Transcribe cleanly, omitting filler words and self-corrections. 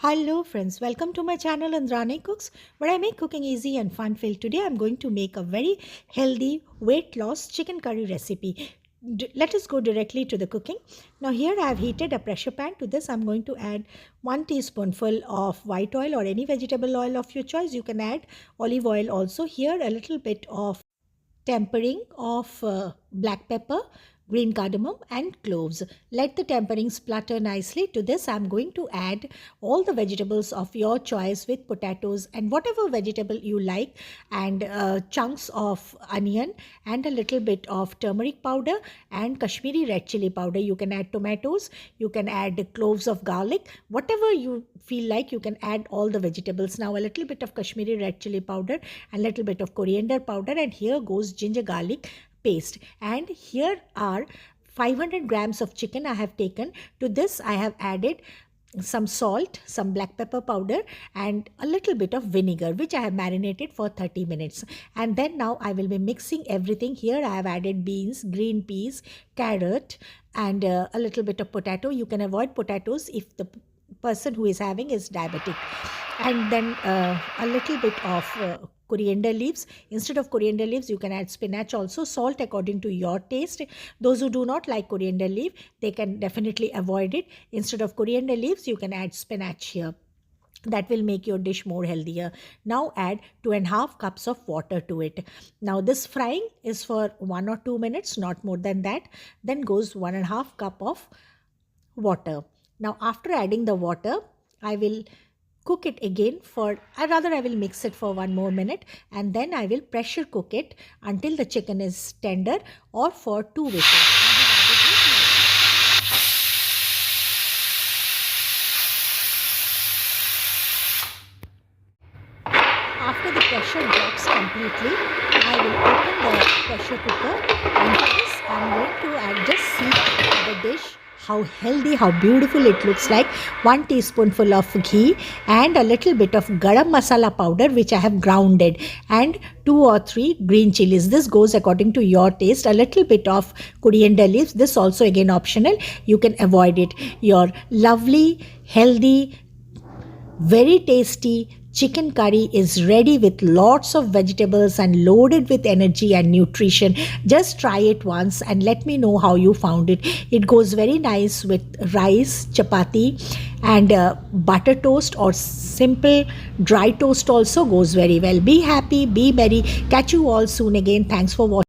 Hello friends, welcome to my channel Andrani Cooks, where I make cooking easy and fun filled. Today I'm going to make a very healthy weight loss chicken curry recipe. Let us go directly to the cooking. Now here I have heated a pressure pan. To this I'm going to add 1 teaspoonful of white oil or any vegetable oil of your choice. You can add olive oil also. Here a little bit of tempering of black pepper, green cardamom and cloves. Let the tempering splutter nicely. To this I'm going to add all the vegetables of your choice with potatoes and whatever vegetable you like, and chunks of onion and a little bit of turmeric powder and Kashmiri red chili powder. You can add tomatoes, you can add cloves of garlic, whatever you feel like you can add all the vegetables. Now a little bit of Kashmiri red chili powder and little bit of coriander powder, and here goes ginger garlic paste. And here are 500 grams of chicken I have taken. To this I have added some salt, some black pepper powder and a little bit of vinegar, which I have marinated for 30 minutes. And then now I will be mixing everything. Here I have added beans, green peas, carrot and a little bit of potato. You can avoid potatoes if the person who is having is diabetic. And then a little bit of coriander leaves. Instead of coriander leaves you can add spinach also. Salt according to your taste. Those who do not like coriander leaf, they can definitely avoid it. Instead of coriander leaves you can add spinach here. That will make your dish more healthier. Now add 2.5 cups of water to it. Now this frying is for 1 or 2 minutes, not more than that. Then goes 1.5 cup of water. Now after adding the water, I will cook it again for, I will mix it for 1 more minute, and then I will pressure cook it until the chicken is tender or for 2 whistles. After the pressure drops completely, I will open the pressure cooker, and for this I am going to add, just see the dish how healthy, how beautiful it looks like. 1 teaspoonful of ghee and a little bit of garam masala powder which I have grounded, and 2 or 3 green chilies. This goes according to your taste. A little bit of coriander leaves. This also again optional. You can avoid it. Your lovely, healthy, very tasty chicken curry is ready with lots of vegetables and loaded with energy and nutrition. Just try it once and let me know how you found it. It goes very nice with rice, chapati and butter toast, or simple dry toast also goes very well. Be happy, be merry. Catch you all soon again. Thanks for watching.